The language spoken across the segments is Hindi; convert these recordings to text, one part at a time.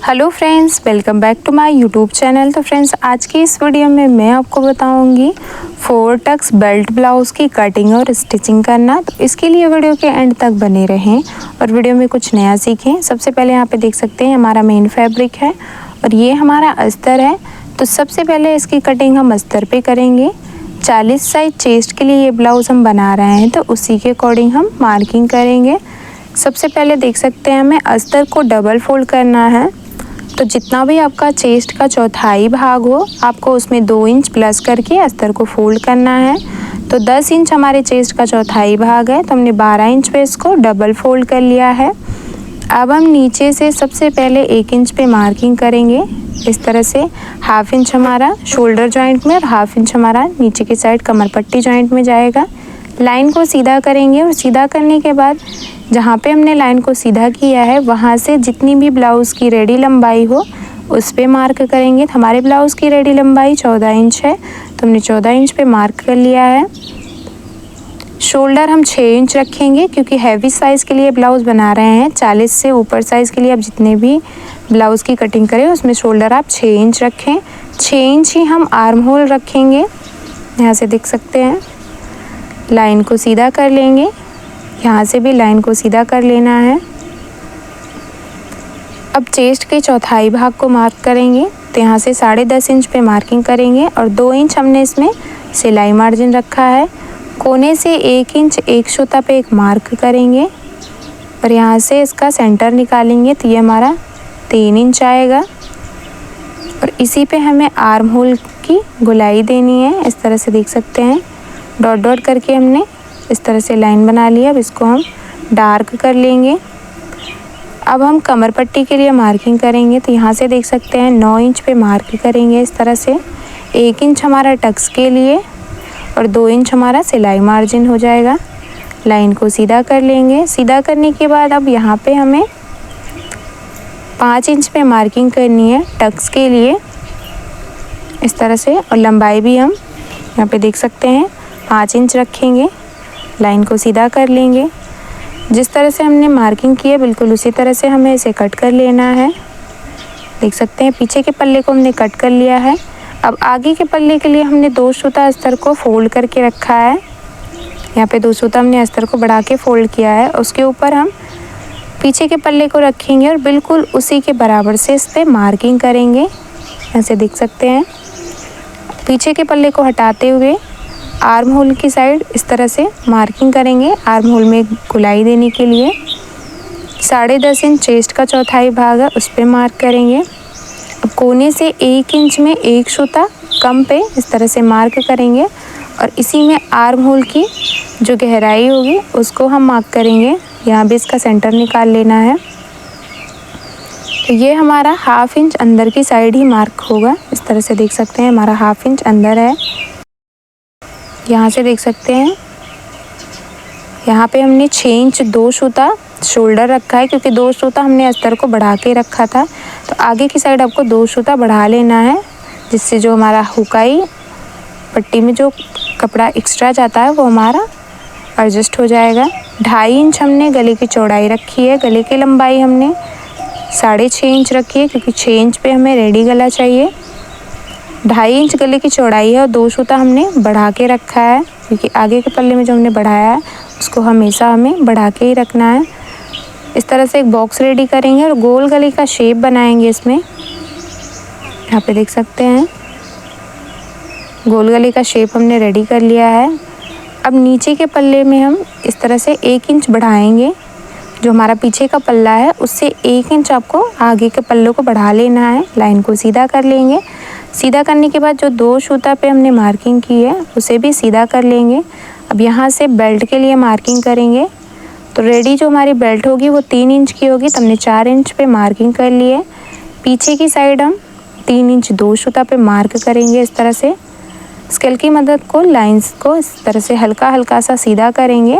Hello friends, welcome back to my YouTube channel. तो फ्रेंड्स, आज की इस वीडियो में मैं आपको बताऊंगी 4 टक्स बेल्ट ब्लाउज़ की कटिंग और स्टिचिंग करना। तो इसके लिए वीडियो के एंड तक बने रहें और वीडियो में कुछ नया सीखें। सबसे पहले यहाँ पे देख सकते हैं हमारा मेन फैब्रिक है और ये हमारा अस्तर है। तो सबसे पहले इसकी कटिंग हम अस्तर पे करेंगे। 40 साइज चेस्ट के लिए ये ब्लाउज़ हम बना रहे हैं, तो उसी के अकॉर्डिंग हम मार्किंग करेंगे। सबसे पहले देख सकते हैं हमें अस्तर को डबल फोल्ड करना है। तो जितना भी आपका चेस्ट का चौथाई भाग हो, आपको उसमें 2 इंच प्लस करके अस्तर को फोल्ड करना है। तो 10 इंच हमारे चेस्ट का चौथाई भाग है, तो हमने 12 इंच पे इसको डबल फोल्ड कर लिया है। अब हम नीचे से सबसे पहले 1 इंच पे मार्किंग करेंगे। इस तरह से 1/2 इंच हमारा शोल्डर जॉइंट में और 1/2 इंच हमारा नीचे की साइड कमर पट्टी जॉइंट में जाएगा। लाइन को सीधा करेंगे और सीधा करने के बाद जहाँ पे हमने लाइन को सीधा किया है वहाँ से जितनी भी ब्लाउज़ की रेडी लंबाई हो उस पे मार्क करेंगे। तो हमारे ब्लाउज़ की रेडी लंबाई 14 इंच है, तो हमने 14 इंच पे मार्क कर लिया है। शोल्डर हम 6 इंच रखेंगे क्योंकि हैवी साइज़ के लिए ब्लाउज़ बना रहे हैं। 40 से ऊपर साइज़ के लिए आप जितने भी ब्लाउज़ की कटिंग करें उसमें शोल्डर आप 6 इंच रखें। 6 इंच ही हम आर्म होल रखेंगे। यहाँ से देख सकते हैं, लाइन को सीधा कर लेंगे। यहाँ से भी लाइन को सीधा कर लेना है। अब चेस्ट के चौथाई भाग को मार्क करेंगे। तो यहाँ से 10.5 इंच पे मार्किंग करेंगे और 2 इंच हमने इसमें सिलाई मार्जिन रखा है। कोने से 1 इंच एक सूता पे एक मार्क करेंगे और यहाँ से इसका सेंटर निकालेंगे। तो ये हमारा 3 इंच आएगा और इसी पे हमें आर्म होल की गोलाई देनी है। इस तरह से देख सकते हैं, डॉट डॉट करके हमने इस तरह से लाइन बना लिया। अब इसको हम डार्क कर लेंगे। अब हम कमर पट्टी के लिए मार्किंग करेंगे। तो यहाँ से देख सकते हैं 9 इंच पे मार्क करेंगे इस तरह से। 1 इंच हमारा टक्स के लिए और 2 इंच हमारा सिलाई मार्जिन हो जाएगा। लाइन को सीधा कर लेंगे। सीधा करने के बाद अब यहाँ पे हमें 5 इंच पे मार्किंग करनी है टक्स के लिए इस तरह से। और लंबाई भी हम यहाँ पे देख सकते हैं 5 इंच रखेंगे। लाइन को सीधा कर लेंगे। जिस तरह से हमने मार्किंग की है बिल्कुल उसी तरह से हमें इसे कट कर लेना है। देख सकते हैं पीछे के पल्ले को हमने कट कर लिया है। अब आगे के पल्ले के लिए हमने 2 सूता अस्तर को फोल्ड करके रखा है। यहाँ पे 2 सूता हमने अस्तर को बढ़ा के फोल्ड किया है। उसके ऊपर हम पीछे के पल्ले को रखेंगे और बिल्कुल उसी के बराबर से इस पर मार्किंग करेंगे। ऐसे देख सकते हैं, पीछे के पल्ले को हटाते हुए आर्म होल की साइड इस तरह से मार्किंग करेंगे। आर्म होल में गोलाई देने के लिए 10.5 इंच चेस्ट का चौथाई भाग है उस पर मार्क करेंगे। अब कोने से 1 इंच में एक सूता कम पे इस तरह से मार्क करेंगे और इसी में आर्म होल की जो गहराई होगी उसको हम मार्क करेंगे। यहाँ भी इसका सेंटर निकाल लेना है। तो ये हमारा 1/2 इंच अंदर की साइड ही मार्क होगा। इस तरह से देख सकते हैं हमारा 1/2 इंच अंदर है। यहाँ से देख सकते हैं यहाँ पे हमने 6 इंच 2 सूता शोल्डर रखा है क्योंकि 2 सूता हमने अस्तर को बढ़ा के रखा था। तो आगे की साइड आपको 2 सूता बढ़ा लेना है, जिससे जो हमारा हुकाई पट्टी में जो कपड़ा एक्स्ट्रा जाता है वो हमारा एडजस्ट हो जाएगा। 2.5 इंच हमने गले की चौड़ाई रखी है। गले की लंबाई हमने 6.5 इंच रखी है क्योंकि 6 इंच पे हमें रेडी गला चाहिए। 2.5 इंच गले की चौड़ाई है और 2 सूता हमने बढ़ा के रखा है क्योंकि आगे के पल्ले में जो हमने बढ़ाया है उसको हमेशा हमें बढ़ा के ही रखना है। इस तरह से एक बॉक्स रेडी करेंगे और गोल गले का शेप बनाएंगे इसमें। यहाँ पे देख सकते हैं गोल गले का शेप हमने रेडी कर लिया है। अब नीचे के पल्ले में हम इस तरह से 1 इंच बढ़ाएंगे। जो हमारा पीछे का पल्ला है उससे 1 इंच आपको आगे के पल्लों को बढ़ा लेना है। लाइन को सीधा कर लेंगे। सीधा करने के बाद जो 2 सूता पे हमने मार्किंग की है उसे भी सीधा कर लेंगे। अब यहाँ से बेल्ट के लिए मार्किंग करेंगे। तो रेडी जो हमारी बेल्ट होगी वो 3 इंच की होगी, तो हमने 4 इंच पे मार्किंग कर ली है। पीछे की साइड हम 3 इंच 2 सूता पे मार्क करेंगे। इस तरह से स्केल की मदद को लाइंस को इस तरह से हल्का हल्का सा सीधा करेंगे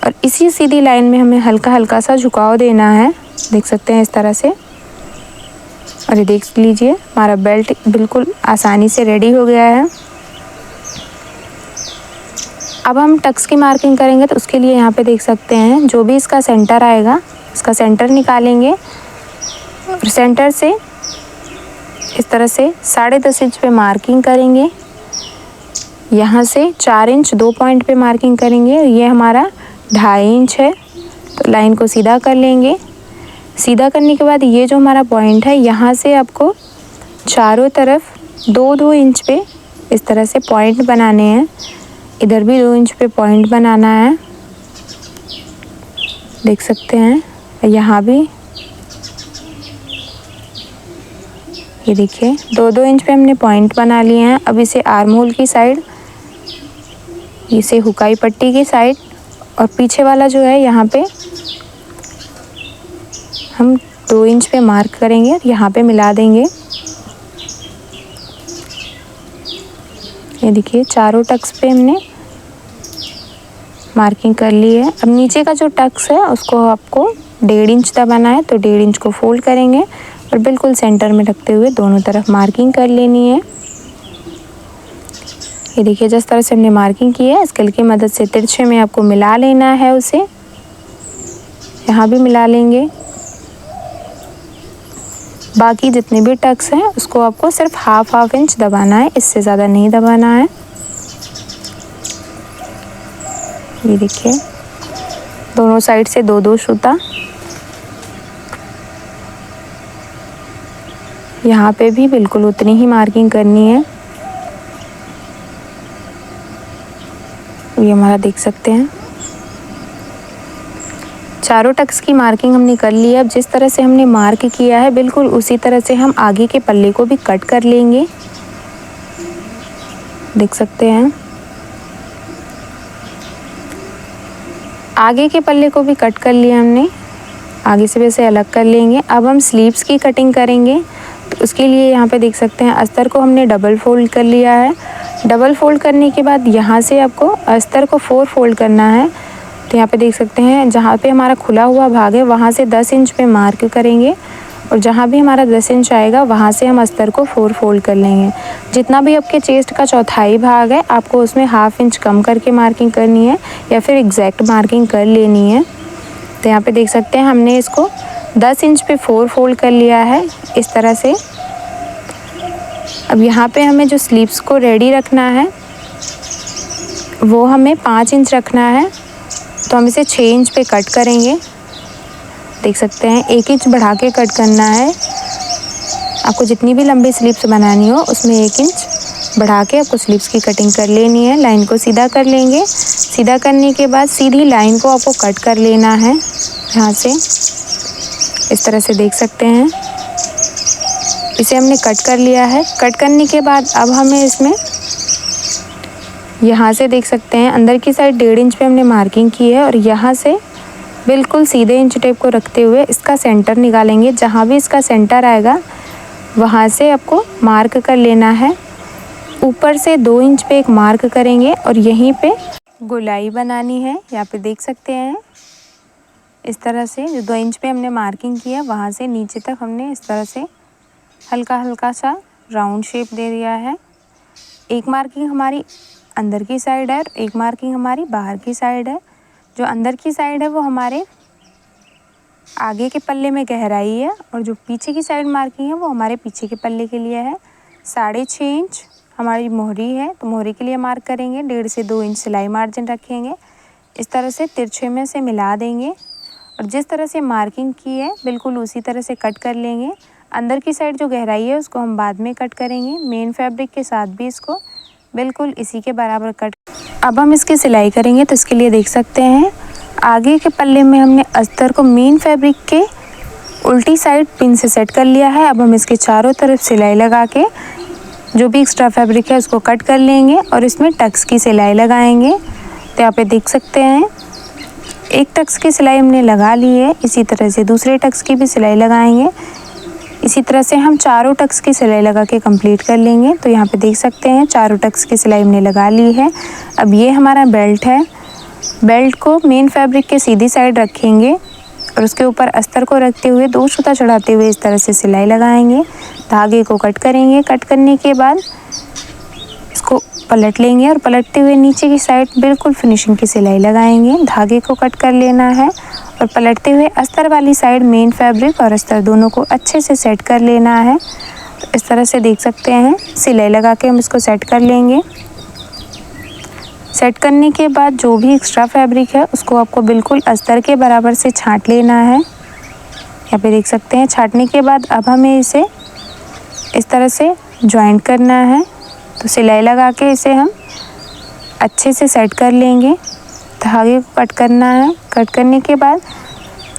और इसी सीधी लाइन में हमें हल्का हल्का सा झुकाव देना है। देख सकते हैं इस तरह से। और ये देख लीजिए हमारा बेल्ट बिल्कुल आसानी से रेडी हो गया है। अब हम टक्स की मार्किंग करेंगे, तो उसके लिए यहाँ पे देख सकते हैं जो भी इसका सेंटर आएगा इसका सेंटर निकालेंगे और सेंटर से इस तरह से 10.5 इंच पे मार्किंग करेंगे। यहाँ से 4 इंच 2 पॉइंट पे मार्किंग करेंगे और ये हमारा 2.5 इंच है, तो लाइन को सीधा कर लेंगे। सीधा करने के बाद ये जो हमारा पॉइंट है, यहाँ से आपको चारों तरफ 2-2 इंच पे इस तरह से पॉइंट बनाने हैं। इधर भी 2 इंच पे पॉइंट बनाना है, देख सकते हैं। यहाँ भी ये देखिए 2-2 इंच पे हमने पॉइंट बना लिए हैं। अब इसे आर्म होल की साइड, इसे हुकाई पट्टी की साइड और पीछे वाला जो है यहाँ पे हम 2 इंच पे मार्क करेंगे और यहाँ पे मिला देंगे। ये देखिए चारों टक्स पे हमने मार्किंग कर ली है। अब नीचे का जो टक्स है उसको आपको 1.5 इंच दबाना है, तो 1.5 इंच को फोल्ड करेंगे और बिल्कुल सेंटर में रखते हुए दोनों तरफ मार्किंग कर लेनी है। ये देखिए जिस तरह से हमने मार्किंग की है, स्केल की मदद से तिरछे में आपको मिला लेना है उसे। यहाँ भी मिला लेंगे। बाकी जितने भी टक्स हैं उसको आपको सिर्फ हाफ इंच दबाना है, इससे ज़्यादा नहीं दबाना है। ये देखिए दोनों साइड से 2-2 सूता। यहाँ पे भी बिल्कुल उतनी ही मार्किंग करनी है। ये हमारा देख सकते हैं चारों टक्स की मार्किंग हमने कर ली है। अब जिस तरह से हमने मार्क किया है बिल्कुल उसी तरह से हम आगे के पल्ले को भी कट कर लेंगे, देख सकते हैं। आगे के पल्ले को भी कट कर लिया हमने, आगे से वैसे अलग कर लेंगे। अब हम स्लीव्स की कटिंग करेंगे, तो उसके लिए यहाँ पे देख सकते हैं अस्तर को हमने डबल फोल्ड कर लिया है। डबल फोल्ड करने के बाद यहाँ से आपको अस्तर को 4 फोल्ड करना है। तो यहाँ पे देख सकते हैं जहाँ पे हमारा खुला हुआ भाग है वहाँ से 10 इंच पे मार्क करेंगे और जहाँ भी हमारा 10 इंच आएगा वहाँ से हम अस्तर को 4 फोल्ड कर लेंगे। जितना भी आपके चेस्ट का चौथाई भाग है आपको उसमें हाफ इंच कम करके मार्किंग करनी है या फिर एग्जैक्ट मार्किंग कर लेनी है। तो यहाँ पे देख सकते हैं हमने इसको 10 इंच पे 4 फोल्ड कर लिया है इस तरह से। अब यहाँ पे हमें जो स्लीव्स को रेडी रखना है वो हमें 5 इंच रखना है, तो हम इसे 6 इंच पे कट करेंगे। देख सकते हैं 1 इंच बढ़ा के कट करना है। आपको जितनी भी लंबी स्लीव्स बनानी हो उसमें 1 इंच बढ़ा के आपको स्लीव्स की कटिंग कर लेनी है। लाइन को सीधा कर लेंगे। सीधा करने के बाद सीधी लाइन को आपको कट कर लेना है यहाँ से, इस तरह से देख सकते हैं। इसे हमने कट कर लिया है। कट करने के बाद अब हमें इसमें यहाँ से देख सकते हैं अंदर की साइड 1.5 इंच पे हमने मार्किंग की है और यहाँ से बिल्कुल सीधे इंच टेप को रखते हुए इसका सेंटर निकालेंगे। जहाँ भी इसका सेंटर आएगा वहाँ से आपको मार्क कर लेना है। ऊपर से 2 इंच पे एक मार्क करेंगे और यहीं पे गोलाई बनानी है। यहाँ पे देख सकते हैं इस तरह से जो 2 इंच पे हमने मार्किंग की है वहाँ से नीचे तक हमने इस तरह से हल्का हल्का सा राउंड शेप दे दिया है। एक मार्किंग हमारी अंदर की साइड है और एक मार्किंग हमारी बाहर की साइड है। जो अंदर की साइड है वो हमारे आगे के पल्ले में गहराई है और जो पीछे की साइड मार्किंग है वो हमारे पीछे के पल्ले के लिए है। 6.5 इंच हमारी मोहरी है, तो मोहरी के लिए मार्क करेंगे। 1.5 से 2 इंच सिलाई मार्जिन रखेंगे। इस तरह से तिरछे में से मिला देंगे और जिस तरह से मार्किंग की है बिल्कुल उसी तरह से कट कर लेंगे। अंदर की साइड जो गहराई है उसको हम बाद में कट करेंगे। मेन फैब्रिक के साथ भी इसको बिल्कुल इसी के बराबर कट। अब हम इसकी सिलाई करेंगे, तो इसके लिए देख सकते हैं आगे के पल्ले में हमने अस्तर को मेन फैब्रिक के उल्टी साइड पिन से सेट कर लिया है। अब हम इसके चारों तरफ सिलाई लगा के जो भी एक्स्ट्रा फैब्रिक है उसको कट कर लेंगे और इसमें टक्स की सिलाई लगाएंगे। तो यहाँ पे देख सकते हैं एक टक्स की सिलाई हमने लगा ली है। इसी तरह से दूसरे टक्स की भी सिलाई लगाएंगे। इसी तरह से हम चारों टक्स की सिलाई लगा के कंप्लीट कर लेंगे। तो यहाँ पे देख सकते हैं चारों टक्स की सिलाई हमने लगा ली है। अब ये हमारा बेल्ट है। बेल्ट को मेन फैब्रिक के सीधी साइड रखेंगे और उसके ऊपर अस्तर को रखते हुए 2 सूता चढ़ाते हुए इस तरह से सिलाई लगाएंगे। धागे को कट करेंगे। कट करने के बाद इसको पलट लेंगे और पलटते हुए नीचे की साइड बिल्कुल फिनिशिंग की सिलाई लगाएंगे। धागे को कट कर लेना है और पलटते हुए अस्तर वाली साइड मेन फैब्रिक और अस्तर दोनों को अच्छे से सेट कर लेना है। तो इस तरह से देख सकते हैं, सिलाई लगा के हम इसको सेट कर लेंगे। सेट करने के बाद जो भी एक्स्ट्रा फैब्रिक है उसको आपको बिल्कुल अस्तर के बराबर से छांट लेना है। यहाँ पे देख सकते हैं, छांटने के बाद अब हमें इसे इस तरह से जॉइंट करना है। तो सिलाई लगा के इसे हम अच्छे से सेट कर लेंगे। धागे को कट करना है। कट करने के बाद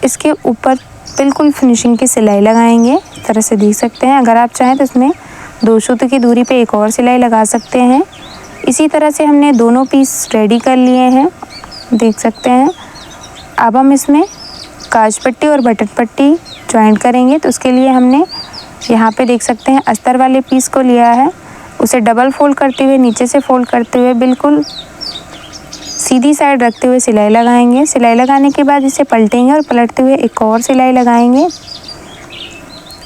इसके ऊपर बिल्कुल फिनिशिंग की सिलाई लगाएंगे। इस तरह से देख सकते हैं, अगर आप चाहें तो इसमें 2 सूत की दूरी पे एक और सिलाई लगा सकते हैं। इसी तरह से हमने दोनों पीस रेडी कर लिए हैं, देख सकते हैं। अब हम इसमें काज पट्टी और बटन पट्टी जॉइंट करेंगे। तो उसके लिए हमने यहाँ पे देख सकते हैं अस्तर वाले पीस को लिया है, उसे डबल फोल्ड करते हुए नीचे से फोल्ड करते हुए बिल्कुल सीधी साइड रखते हुए सिलाई लगाएंगे। सिलाई लगाने के बाद इसे पलटेंगे और पलटते हुए एक और सिलाई लगाएंगे।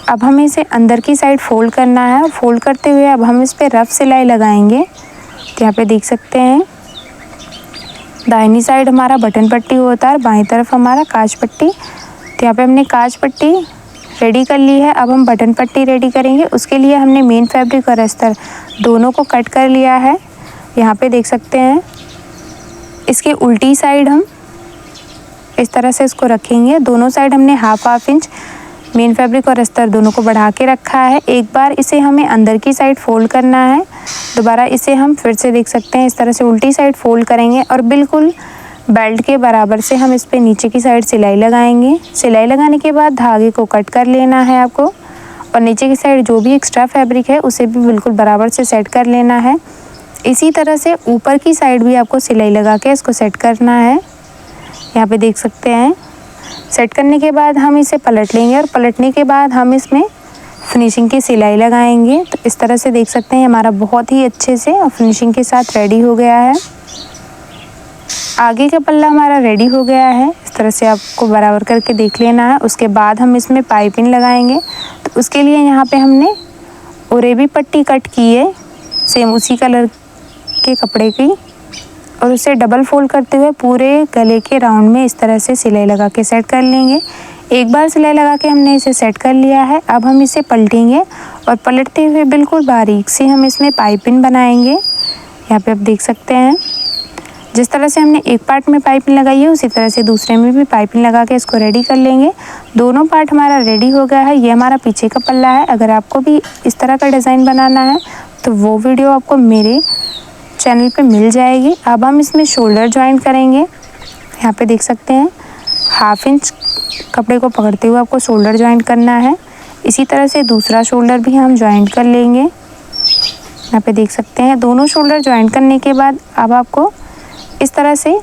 अब हमें इसे अंदर की साइड फोल्ड करना है। फोल्ड करते हुए अब हम इस पर रफ सिलाई लगाएंगे। तो यहाँ पे देख सकते हैं, दाहिनी साइड हमारा बटन पट्टी होता है, बाईं तरफ हमारा काज पट्टी। तो यहाँ पे हमने काज पट्टी रेडी कर ली है। अब हम बटन पट्टी रेडी करेंगे। उसके लिए हमने मेन फैब्रिक और अस्तर दोनों को कट कर लिया है। यहाँ पे देख सकते हैं, इसके उल्टी साइड हम इस तरह से इसको रखेंगे। दोनों साइड हमने हाफ इंच मेन फैब्रिक और अस्तर दोनों को बढ़ा के रखा है। एक बार इसे हमें अंदर की साइड फोल्ड करना है, दोबारा इसे हम फिर से देख सकते हैं इस तरह से उल्टी साइड फोल्ड करेंगे और बिल्कुल बेल्ट के बराबर से हम इस पे नीचे की साइड सिलाई लगाएंगे। सिलाई लगाने के बाद धागे को कट कर लेना है आपको और नीचे की साइड जो भी एक्स्ट्रा फैब्रिक है उसे भी बिल्कुल बराबर से सेट कर लेना है। इसी तरह से ऊपर की साइड भी आपको सिलाई लगा के इसको सेट करना है। यहाँ पे देख सकते हैं, सेट करने के बाद हम इसे पलट लेंगे और पलटने के बाद हम इसमें फिनिशिंग की सिलाई लगाएंगे। तो इस तरह से देख सकते हैं हमारा बहुत ही अच्छे से और फिनिशिंग के साथ रेडी हो गया है। आगे का पल्ला हमारा रेडी हो गया है। इस तरह से आपको बराबर करके देख लेना है। उसके बाद हम इसमें पाइपिंग लगाएंगे। तो उसके लिए यहाँ पे हमने ओरेबी पट्टी कट की है, सेम उसी कलर के कपड़े की, और उसे डबल फोल्ड करते हुए पूरे गले के राउंड में इस तरह से सिलाई लगा के सेट कर लेंगे। एक बार सिलाई लगा के हमने इसे सेट कर लिया है। अब हम इसे पलटेंगे और पलटते हुए बिल्कुल बारीक से हम इसमें पाइपिंग बनाएंगे। यहाँ पे आप देख सकते हैं, जिस तरह से हमने एक पार्ट में पाइपिंग लगाई है उसी तरह से दूसरे में भी पाइपिंग लगा के इसको रेडी कर लेंगे। दोनों पार्ट हमारा रेडी हो गया है। ये हमारा पीछे का पल्ला है। अगर आपको भी इस तरह का डिज़ाइन बनाना है तो वो वीडियो आपको मेरे चैनल पे मिल जाएगी। अब हम इसमें शोल्डर ज्वाइंट करेंगे। यहाँ पे देख सकते हैं, हाफ इंच कपड़े को पकड़ते हुए आपको शोल्डर ज्वाइंट करना है। इसी तरह से दूसरा शोल्डर भी हम ज्वाइंट कर लेंगे। यहाँ पे देख सकते हैं, दोनों शोल्डर ज्वाइंट करने के बाद अब आपको इस तरह से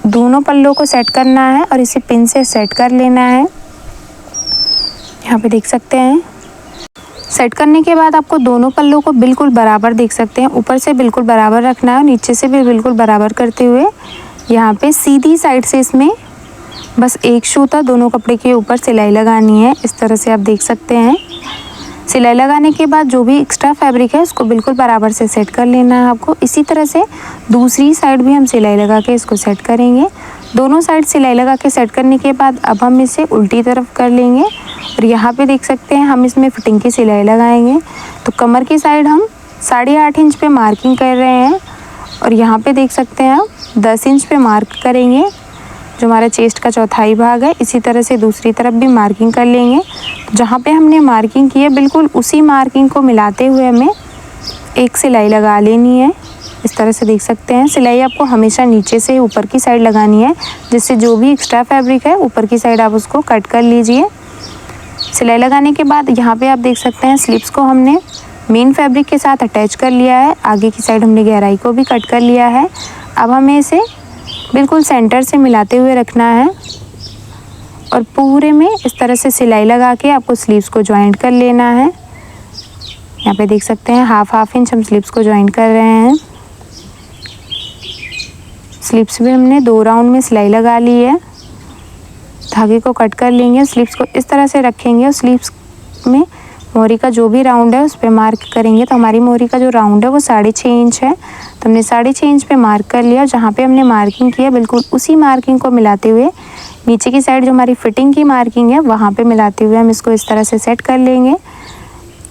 दोनों पल्लों को सेट करना है और इसे पिन से सेट कर लेना है। यहाँ पे देख सकते हैं, सेट करने के बाद आपको दोनों पल्लों को बिल्कुल बराबर देख सकते हैं, ऊपर से बिल्कुल बराबर रखना है और नीचे से भी बिल्कुल बराबर करते हुए यहाँ पे सीधी साइड से इसमें बस एक सूता दोनों कपड़े के ऊपर सिलाई लगानी है। इस तरह से आप देख सकते हैं। सिलाई लगाने के बाद जो भी एक्स्ट्रा फैब्रिक है उसको बिल्कुल बराबर से सेट कर लेना है आपको। इसी तरह से दूसरी साइड भी हम सिलाई लगा के इसको सेट करेंगे। दोनों साइड सिलाई लगा के सेट करने के बाद अब हम इसे उल्टी तरफ कर लेंगे और यहाँ पे देख सकते हैं हम इसमें फिटिंग की सिलाई लगाएंगे। तो कमर की साइड हम 8.5 इंच पे मार्किंग कर रहे हैं और यहाँ पे देख सकते हैं हम 10 इंच पे मार्क करेंगे, जो हमारा चेस्ट का चौथाई भाग है। इसी तरह से दूसरी तरफ भी मार्किंग कर लेंगे। जहाँ पे हमने मार्किंग की है बिल्कुल उसी मार्किंग को मिलाते हुए हमें एक सिलाई लगा लेनी है। इस तरह से देख सकते हैं, सिलाई आपको हमेशा नीचे से ऊपर की साइड लगानी है, जिससे जो भी एक्स्ट्रा फैब्रिक है ऊपर की साइड आप उसको कट कर लीजिए। सिलाई लगाने के बाद यहाँ पे आप देख सकते हैं स्लिप्स को हमने मेन फैब्रिक के साथ अटैच कर लिया है। आगे की साइड हमने गहराई को भी कट कर लिया है। अब हमें इसे बिल्कुल सेंटर से मिलाते हुए रखना है और पूरे में इस तरह से सिलाई लगा के आपको स्लीव्स को ज्वाइंट कर लेना है। यहाँ पे देख सकते हैं हाफ इंच हम स्लीव्स को ज्वाइंट कर रहे हैं। स्लीव्स में हमने 2 राउंड में सिलाई लगा ली है। धागे को कट कर लेंगे, स्लीव्स को इस तरह से रखेंगे और स्लीव्स में मोहरी का जो भी राउंड है उस पर मार्क करेंगे। तो हमारी मोहरी का जो राउंड है वो 6.5 इंच है, तो हमने 6.5 इंच पे मार्क कर लिया। जहाँ पे हमने मार्किंग की है बिल्कुल उसी मार्किंग को मिलाते हुए नीचे की साइड जो हमारी फिटिंग की मार्किंग है वहाँ पे मिलाते हुए हम इसको इस तरह से सेट कर लेंगे।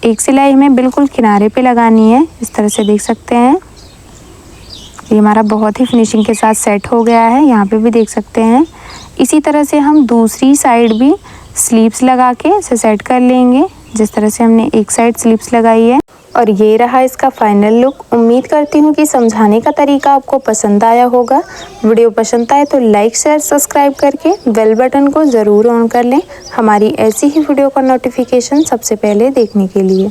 एक सिलाई हमें बिल्कुल किनारे पे लगानी है, इस तरह से देख सकते हैं। ये हमारा बहुत ही फिनिशिंग के साथ सेट हो गया है, यहाँ पे भी देख सकते हैं। इसी तरह से हम दूसरी साइड भी स्लीव्स लगा के इसे सेट कर लेंगे, जिस तरह से हमने एक साइड स्लीव्स लगाई है। और ये रहा इसका फाइनल लुक। उम्मीद करती हूँ कि समझाने का तरीका आपको पसंद आया होगा। वीडियो पसंद आए तो लाइक शेयर सब्सक्राइब करके बेल बटन को ज़रूर ऑन कर लें, हमारी ऐसी ही वीडियो का नोटिफिकेशन सबसे पहले देखने के लिए।